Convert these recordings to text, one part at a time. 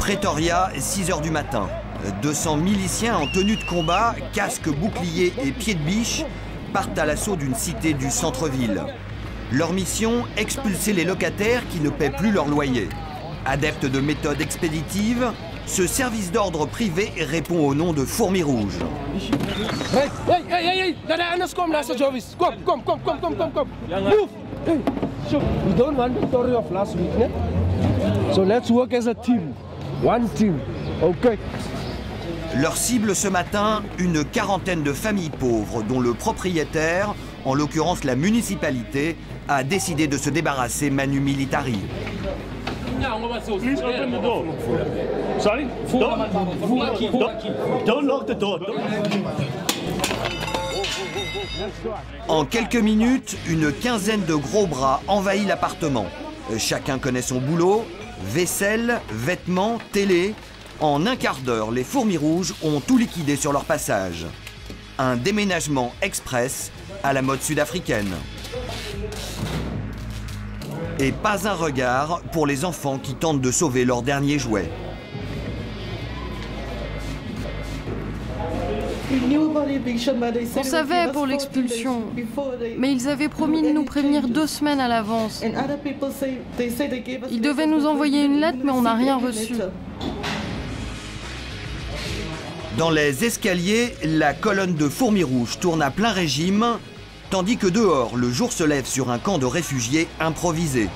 Pretoria, 6 h du matin. 200 miliciens en tenue de combat, casques, boucliers et pieds de biche, partent à l'assaut d'une cité du centre-ville. Leur mission, expulser les locataires qui ne paient plus leur loyer. Adepte de méthodes expéditives, ce service d'ordre privé répond au nom de Fourmis Rouges. Leur cible ce matin, une quarantaine de familles pauvres dont le propriétaire, en l'occurrence la municipalité, a décidé de se débarrasser manu militari. En quelques minutes, une quinzaine de gros bras envahit l'appartement. Chacun connaît son boulot, vaisselle, vêtements, télé. En un quart d'heure, les Fourmis Rouges ont tout liquidé sur leur passage. Un déménagement express à la mode sud-africaine. Et pas un regard pour les enfants qui tentent de sauver leur dernier jouet. On savait pour l'expulsion, mais ils avaient promis de nous prévenir 2 semaines à l'avance. Ils devaient nous envoyer une lettre, mais on n'a rien reçu. Dans les escaliers, la colonne de Fourmis Rouges tourne à plein régime, tandis que dehors, le jour se lève sur un camp de réfugiés improvisé.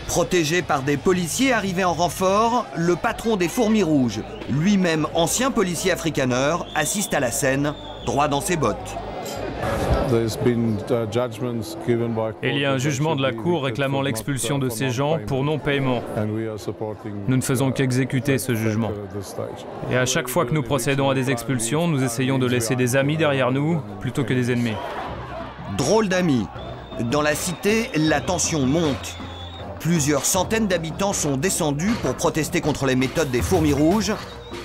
Protégé par des policiers arrivés en renfort, le patron des Fourmis Rouges, lui-même ancien policier afrikaneur, assiste à la scène, droit dans ses bottes. Il y a un jugement de la Cour réclamant l'expulsion de ces gens pour non-paiement. Nous ne faisons qu'exécuter ce jugement. Et à chaque fois que nous procédons à des expulsions, nous essayons de laisser des amis derrière nous plutôt que des ennemis. Drôle d'amis. Dans la cité, la tension monte. Plusieurs centaines d'habitants sont descendus pour protester contre les méthodes des Fourmis Rouges.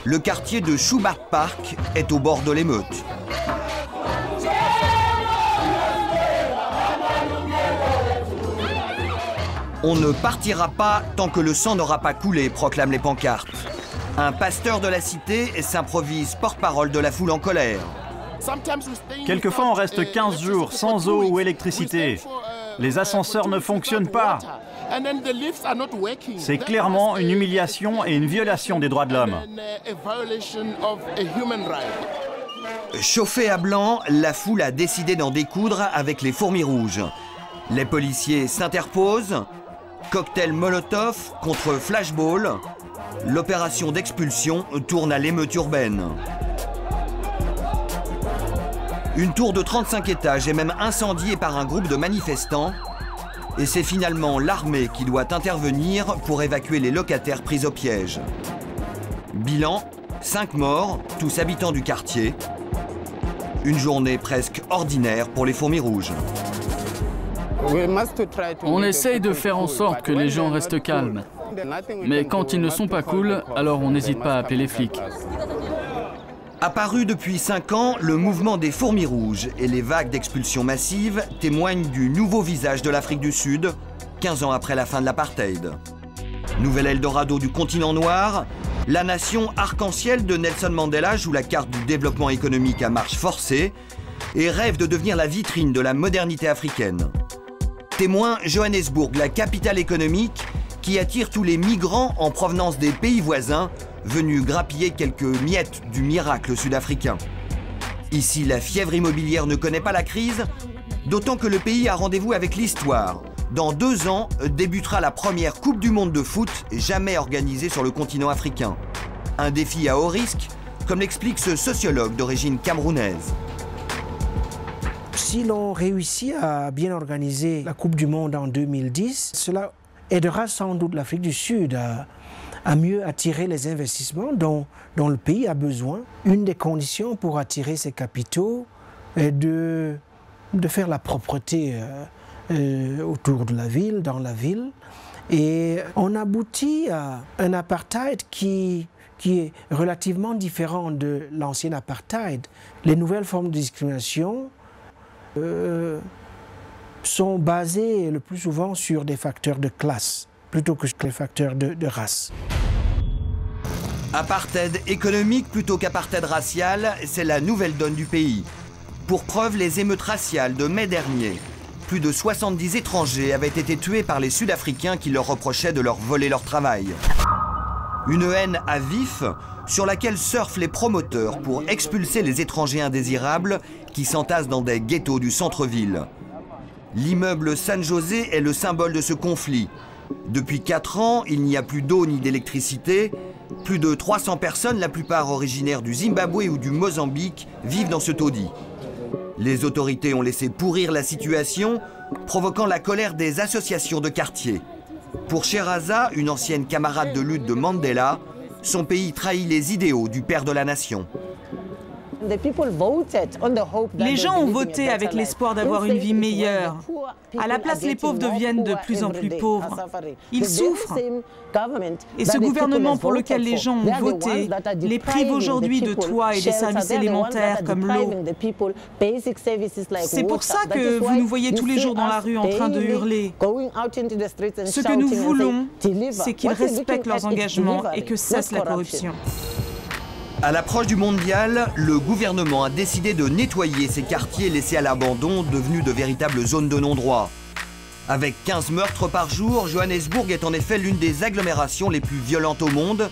Le quartier de Schubart Park est au bord de l'émeute. On ne partira pas tant que le sang n'aura pas coulé, proclament les pancartes. Un pasteur de la cité s'improvise porte-parole de la foule en colère. Quelquefois, on reste 15 jours sans eau ou électricité. Les ascenseurs ne fonctionnent pas. C'est clairement une humiliation et une violation des droits de l'homme. Chauffée à blanc, la foule a décidé d'en découdre avec les Fourmis Rouges. Les policiers s'interposent. Cocktail Molotov contre flashball. L'opération d'expulsion tourne à l'émeute urbaine. Une tour de 35 étages est même incendiée par un groupe de manifestants. Et c'est finalement l'armée qui doit intervenir pour évacuer les locataires pris au piège. Bilan, 5 morts, tous habitants du quartier. Une journée presque ordinaire pour les Fourmis Rouges. On essaye de faire en sorte que les gens restent calmes. Mais quand ils ne sont pas cool, alors on n'hésite pas à appeler les flics. Apparu depuis 5 ans, le mouvement des Fourmis Rouges et les vagues d'expulsion massives témoignent du nouveau visage de l'Afrique du Sud, 15 ans après la fin de l'apartheid. Nouvel Eldorado du continent noir, la nation arc-en-ciel de Nelson Mandela joue la carte du développement économique à marche forcée et rêve de devenir la vitrine de la modernité africaine. Témoin Johannesburg, la capitale économique qui attire tous les migrants en provenance des pays voisins venus grappiller quelques miettes du miracle sud-africain. Ici, la fièvre immobilière ne connaît pas la crise, d'autant que le pays a rendez-vous avec l'histoire. Dans 2 ans, débutera la première Coupe du Monde de foot jamais organisée sur le continent africain. Un défi à haut risque, comme l'explique ce sociologue d'origine camerounaise. Si l'on réussit à bien organiser la Coupe du Monde en 2010, cela aidera sans doute l'Afrique du Sud à mieux attirer les investissements dont le pays a besoin. Une des conditions pour attirer ces capitaux est de faire la propreté autour de la ville, dans la ville. Et on aboutit à un apartheid qui est relativement différent de l'ancien apartheid. Les nouvelles formes de discrimination sont basées le plus souvent sur des facteurs de classe. plutôt que les facteurs de race. Apartheid économique plutôt qu'apartheid racial, c'est la nouvelle donne du pays. Pour preuve, les émeutes raciales de mai dernier. Plus de 70 étrangers avaient été tués par les Sud-Africains qui leur reprochaient de leur voler leur travail. Une haine à vif sur laquelle surfent les promoteurs pour expulser les étrangers indésirables qui s'entassent dans des ghettos du centre-ville. L'immeuble San José est le symbole de ce conflit. Depuis 4 ans, il n'y a plus d'eau ni d'électricité. Plus de 300 personnes, la plupart originaires du Zimbabwe ou du Mozambique, vivent dans ce taudis. Les autorités ont laissé pourrir la situation, provoquant la colère des associations de quartier. Pour Sheraza, une ancienne camarade de lutte de Mandela, son pays trahit les idéaux du père de la nation. Les gens ont voté avec l'espoir d'avoir une vie meilleure. À la place, les pauvres deviennent de plus en plus pauvres. Ils souffrent. Et ce gouvernement pour lequel les gens ont voté les prive aujourd'hui de toits et des services élémentaires comme l'eau. C'est pour ça que vous nous voyez tous les jours dans la rue en train de hurler. Ce que nous voulons, c'est qu'ils respectent leurs engagements et que cesse la corruption. À l'approche du mondial, le gouvernement a décidé de nettoyer ces quartiers laissés à l'abandon, devenus de véritables zones de non-droit. Avec 15 meurtres par jour, Johannesburg est en effet l'une des agglomérations les plus violentes au monde.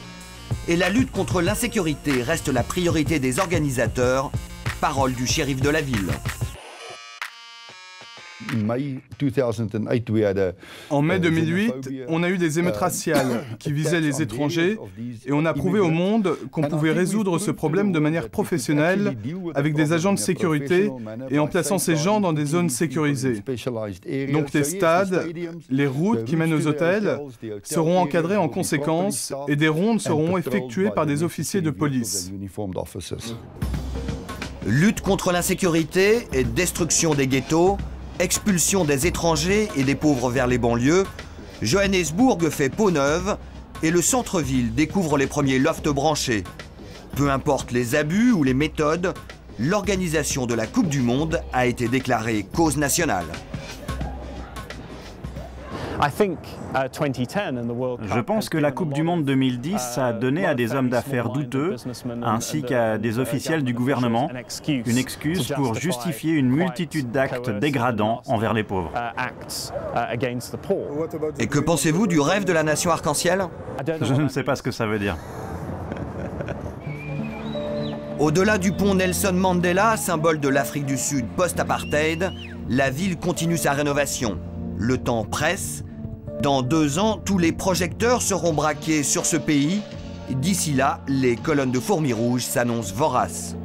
Et la lutte contre l'insécurité reste la priorité des organisateurs. Parole du shérif de la ville. En mai 2008, on a eu des émeutes raciales qui visaient les étrangers et on a prouvé au monde qu'on pouvait résoudre ce problème de manière professionnelle avec des agents de sécurité et en plaçant ces gens dans des zones sécurisées. Donc les stades, les routes qui mènent aux hôtels seront encadrées en conséquence et des rondes seront effectuées par des officiers de police. Lutte contre l'insécurité et destruction des ghettos, expulsion des étrangers et des pauvres vers les banlieues, Johannesburg fait peau neuve et le centre-ville découvre les premiers lofts branchés. Peu importe les abus ou les méthodes, l'organisation de la Coupe du Monde a été déclarée cause nationale. Je pense que la Coupe du Monde 2010 a donné à des hommes d'affaires douteux, ainsi qu'à des officiels du gouvernement, une excuse pour justifier une multitude d'actes dégradants envers les pauvres. Et que pensez-vous du rêve de la nation arc-en-ciel? Je ne sais pas ce que ça veut dire. Au-delà du pont Nelson Mandela, symbole de l'Afrique du Sud post-apartheid, la ville continue sa rénovation. Le temps presse. Dans 2 ans, tous les projecteurs seront braqués sur ce pays. D'ici là, les colonnes de fourmis rouges s'annoncent voraces.